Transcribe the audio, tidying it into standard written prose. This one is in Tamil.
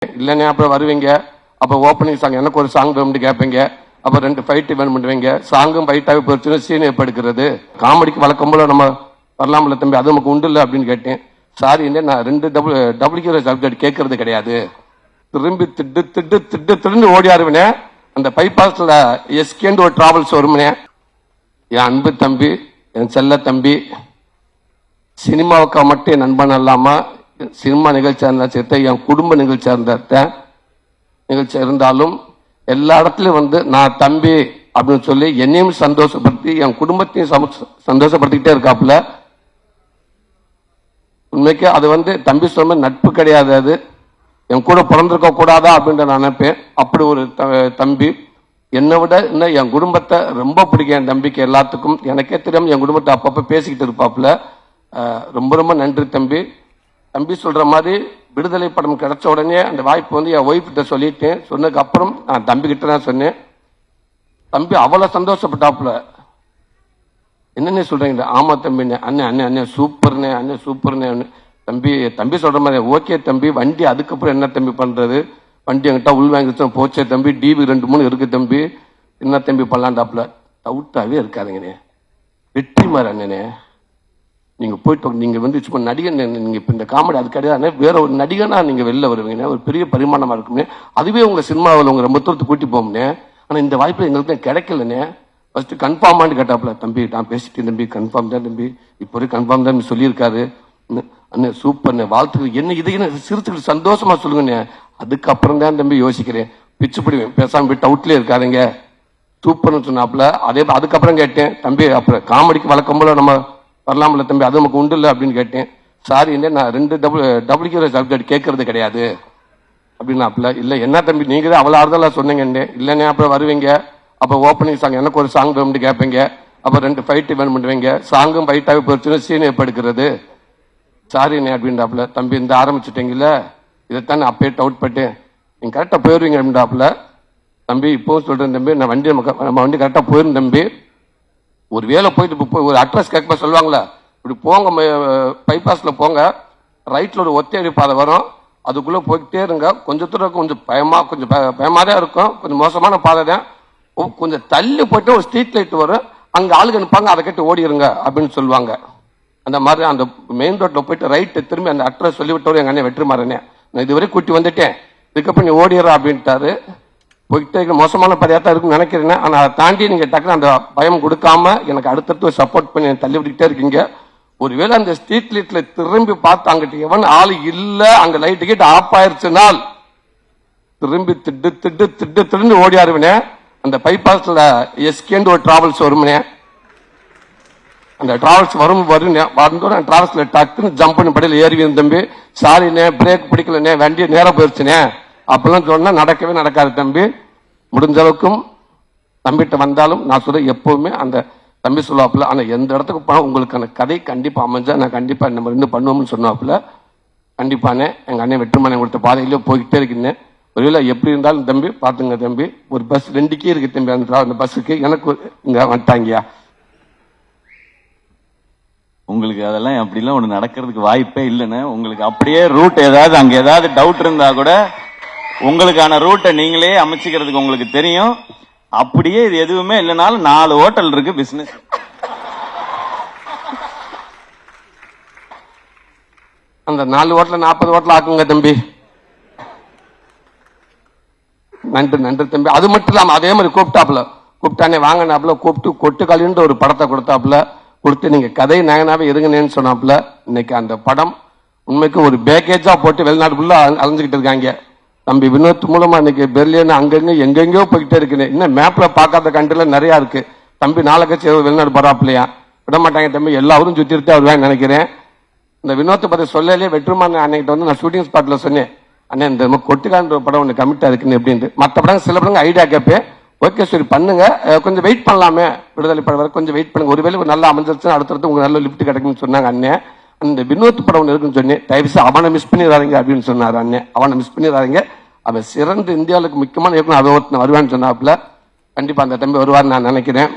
இல்லைன்னா அப்புறம் வருவீங்க, அப்போ ஓப்பனிங் சாங் எனக்கு ஒரு சாங் வேணும்னு கேட்பீங்க, அப்போ 2 ஃபைட்டு வேணும் பண்ணுவீங்க. சாங்கும் ஃபைட்டாகவே போச்சுன்னா சீன் எப்போ எடுக்கிறது? காமெடிக்கு வழக்கம் போல நம்ம வரலாம்ல தம்பி, அது நமக்கு உண்டு இல்லை அப்படின்னு கேட்டேன். சாரி, இல்லை நான் 2 டபுள் சப்ஜெக்ட் கேட்கறது கிடையாது. திரும்பி திட்டு திட்டு திட்டு திட்டு ஓடியாருவினே. அந்த பைபாஸ்ல எஸ்கேண்டு ஒரு டிராவல்ஸ் வருமுனே. என் அன்பு தம்பி, என் செல்ல தம்பி, சினிமாவுக்கா மட்டும் என் நண்பன் இல்லாம சினிமா நிகழ்ச்சியா இருந்தா சேர்த்த, என் குடும்ப நிகழ்ச்சியா நிகழ்ச்சியா இருந்தாலும் எல்லா இடத்துலயும் வந்து நான் தம்பி அப்படின்னு சொல்லி என்னையும் சந்தோஷப்படுத்தி என் குடும்பத்தையும் சந்தோஷப்படுத்திக்கிட்டே இருக்காப்புல. உண்மைக்கு அது வந்து தம்பி சொன்ன நட்பு கிடையாது, அது என் கூட பிறந்திருக்க கூடாதா அப்படின்னு நான் நினைப்பேன். அப்படி ஒரு தம்பி. என்னை விட இன்னும் என் குடும்பத்தை ரொம்ப பிடிக்கும் என் தம்பிக்கு எல்லாத்துக்கும். எனக்கே தெரியாம என் குடும்பத்தை அப்பப்போ பேசிக்கிட்டு இருப்பாப்புல. ரொம்ப ரொம்ப நன்றி தம்பி. தம்பி சொல்ற மாதிரி விடுதலை படம் கிடைச்ச உடனே அந்த வாய்ப்பு வந்து என் ஒய்ஃப்கிட்ட சொல்லிட்டேன். சொன்னதுக்கு அப்புறம் நான் தம்பி கிட்ட தான் சொன்னேன். தம்பி அவ்வளவு சந்தோஷப்பட்டாப்புல. என்னென்ன சொல்றீங்க? ஆமா தம்பி, அண்ணன் அண்ணன் அண்ணன் சூப்பர்னே, அண்ணன் சூப்பர்னே. தம்பி தம்பி சொல்ற மாதிரி ஓகே தம்பி, வண்டி அதுக்கப்புறம் என்ன தம்பி பண்றது? வண்டி என்கிட்ட உள் வாங்கி போச்சே தம்பி, டிவி 2-3 இருக்கு தம்பி, என்ன தம்பி பண்ணலாண்டாப்புல. டவுட்டாவே இருக்காதுங்கண்ணே. வெற்றி மாதிரி அண்ணனே, நீங்க போயிட்டு நீங்க வந்து சும்மா நடிகன், நீங்க இப்ப இந்த காமெடி அது கிடையாது, வேற ஒரு நடிகனா நீங்க வெளில வருவீங்க, ஒரு பெரிய பரிமாணமா இருக்கும்னே. அதுவே உங்க சினிமாவில் உங்க ரொம்ப தூரத்து கூட்டி போகும்னே. ஆனா இந்த வாய்ப்பு எங்களுக்கு கிடைக்கலண்ணே. ஃபர்ஸ்ட் கன்ஃபார்மான்னு கேட்டாப்புல. தம்பி நான் பேசிட்டேன் தம்பி, கன்ஃபார்ம் தான் தம்பி, இப்போ கன்ஃபார்ம் தான் சொல்லியிருக்காரு அண்ணே, சூப்பர்ண்ணே, வாழ்த்துக்கள். என்ன இதை சிரிச்சுக்கிட்டு சந்தோஷமா சொல்லுங்கண்ணே. அதுக்கப்புறம் தான் தம்பி யோசிக்கிறேன், பிச்சு பிடிவேன், பேசாம போய் டவுட்லேயே இருக்காதுங்க, சூப்பர்னு சொன்னாப்புல. அதே அதுக்கப்புறம் கேட்டேன், தம்பி அப்புறம் காமெடிக்கு வழக்கம் போல நம்ம வரலாம்ல தம்பி, அது நமக்கு உண்டு இல்லை அப்படின்னு கேட்டேன். சாரி, இல்லை நான் 2 டபுள் சப்ஜெக்ட் கேட்கறது கிடையாது அப்படின்னாப்புல. இல்லை என்ன தம்பி நீங்க தான் அவ்வளோ ஆறுதலா சொன்னீங்கன்னு. இல்லைன்னா அப்புறம் வருவீங்க, அப்போ ஓப்பனிங் சாங் எனக்கு ஒரு சாங் வேணும்னு கேட்பீங்க, அப்போ 2 ஃபைட்டு வேணும் பண்ணுவீங்க. சாங்கும் ஃபைட்டாகவே போச்சுன்னா சீன் எப்போ எடுக்கிறது? சாரிண்ணே அப்படின்றாப்புல. தம்பி இந்த ஆரம்பிச்சுட்டீங்கல்ல, இதைத்தான் அப்பயே டவுட் பட்டேன், நீங்க கரெக்டா போயிருவீங்க அப்படின்றாப்புல. தம்பி இப்போவும் சொல்றேன் தம்பி, நான் நம்ம வண்டி கரெக்டா போயிரும் தம்பி. ஒரு வேலை போயிட்டு ஒரு அட்ரஸ் கேட்க சொல்லுவாங்களே, இப்படி போங்க, பைபாஸ்ல போங்க, ரைட்ல ஒரு ஒத்தையடி பாதை வரும், அதுக்குள்ள போய்கிட்டே இருங்க. கொஞ்சம் தூரம் கொஞ்சம் பயமா தான் இருக்கும், கொஞ்சம் மோசமான பாதை தான். கொஞ்சம் தள்ளி போயிட்டு ஒரு ஸ்ட்ரீட் லைட் வரும், அங்க ஆளுங்க நிற்பாங்க, அதை கட்டி ஓடிடுங்க அப்படின்னு சொல்லுவாங்க. அந்த மாதிரி அந்த மெயின் ரோட்ல போயிட்டு ரைட்டு திரும்பி அந்த அட்ரஸ் சொல்லிவிட்டவர் எங்க அண்ணன் வெற்றிமாறனே, நான் இதுவரை கூட்டி வந்துட்டேன், இதுக்கப்புறம் நீ ஓடிடுற அப்படின்ட்டாரு. போயிட்டே மோசமான பாதையா தான் இருக்குன்னு நினைக்கிறேன். ஆனா அதை தாண்டி நீங்க டக்குனு அந்த பயம் கொடுக்காம எனக்கு அடுத்தடுத்து சப்போர்ட் பண்ணி தள்ளி விட்டுக்கிட்டே இருக்கீங்க. ஒருவேளை அந்த ஸ்ட்ரீட் லைட்ல திரும்பி பார்த்து அங்கிட்ட எவன் ஆளு இல்ல, அங்க லைட் கிட்ட ஆஃப் ஆயிருச்சுனால் திரும்பி திட்டு திட்டு திட்டு திட்டு ஓடியாருவினே. அந்த பைபாஸ்ல எஸ்கேண்டு ஒரு டிராவல்ஸ் வருமுனே. அந்த டிராவல்ஸ் வரும்போது டிராவல்ஸ்ல டக்குன்னு ஜம்ப் பண்ணி படியில் ஏறி தம்பி, சாரிண்ணே பிரேக் பிடிக்கலண்ணே, வண்டி நேரம் போயிருச்சுனே அப்பெல்லாம் சொன்னா நடக்கவே நடக்காது தம்பி. முடிஞ்ச அளவுக்கும் தம்பிகிட்ட வந்தாலும் நான் சொல்ல எப்பவுமே அந்த தம்பி சொல்லுவாப்புல, ஆனா எந்த இடத்துக்கு போனா உங்களுக்கான கதை கண்டிப்பா அமைஞ்சா நான் கண்டிப்பா நம்ம இருந்து பண்ணுவோம்னு சொன்னாப்புல. கண்டிப்பானே எங்க அண்ணன் வெற்றிமாறன் கொடுத்த பாதையிலேயே போய்கிட்டே இருக்கேன். ஒருவேளை எப்படி இருந்தாலும் தம்பி பாத்துங்க தம்பி, ஒரு பஸ் 2 இருக்கு தம்பி, அந்த பஸ்ஸுக்கு எனக்கு இங்க வந்துட்டாங்கயா. உங்களுக்கு அதெல்லாம் அப்படிலாம் ஒண்ணு நடக்கிறதுக்கு வாய்ப்பே இல்லைன்னு. உங்களுக்கு அப்படியே ரூட் ஏதாவது அங்க ஏதாவது டவுட் இருந்தா கூட உங்களுக்கான ரூட்டை நீங்களே அமைச்சுக்கிறதுக்கு உங்களுக்கு தெரியும். அப்படியே இது எதுவுமே இல்லைனாலும் 4 ஹோட்டல் இருக்கு பிசினஸ். அந்த 4 ஹோட்டல் 40 ஹோட்டல் ஆக்குங்க தம்பி. நன்றி நன்றி தம்பி. அது மட்டும் இல்லாம அதே மாதிரி கூப்பிட்டானே வாங்கினாப்புல, கூப்பிட்டு கொட்டுக்காலின்ற ஒரு படத்தை கொடுத்தாப்புல, கொடுத்து நீங்க கதை நாயனாவே இருங்கன்னு சொன்னாப்புல. இன்னைக்கு அந்த படம் உண்மைக்கு ஒரு பேக்கேஜா போட்டு வெளிநாட்டுக்குள்ள அலைஞ்சுக்கிட்டு இருக்காங்க. தம்பி வினோத் மூலமா இன்னைக்கு பெர்லின் அங்கங்க எங்கெங்கயோ போய்கிட்டே இருக்கு. இன்னும் மேப்ல பார்க்காத கண்ட்ரில நிறைய இருக்கு. தம்பி நாளை கட்சி வெளிநாடு போறாப்லையா, விட மாட்டாங்க தம்பி, எல்லாரும் சுத்திட்டு வருவாங்க நினைக்கிறேன். இந்த வினோத்தை பத்தி சொல்லலே வெற்றிமாறன் அன்னைக்கிட்ட வந்து நான் ஷூட்டிங் ஸ்பாட்ல சொன்னேன், அண்ணே இந்த கொட்டுக்கான்ற படம் ஒன்று கமிட்டா இருக்குன்னு எப்படின்ட்டு. மற்ற படம் சில படங்க ஐடியா கேட்பேன், ஓகே சரி பண்ணுங்க, கொஞ்சம் வெயிட் பண்ணலாமே, விடுதலை படம் வரை கொஞ்சம் வெயிட் பண்ணுங்க, ஒருவேளை ஒரு நல்லா அமைஞ்சிருச்சுன்னா அடுத்தடுத்து உங்களுக்கு நல்ல லிஃப்ட் கிடைக்கும்னு சொன்னாங்க அண்ணன். அந்த வினோத் படம் ஒன்று இருக்குன்னு சொன்னேன், தயவுசு அவனை மிஸ் பண்ணிடாதீங்க அப்படின்னு சொன்னார் அண்ணன். அவனை மிஸ் பண்ணிடாதீங்க, அவன் சிறந்த இந்தியாவுக்கு முக்கியமான இயக்குனர் அவன் வருவான்னு சொன்னாப்புல. கண்டிப்பா அந்த தம்பி வருவார்னு நான் நினைக்கிறேன்.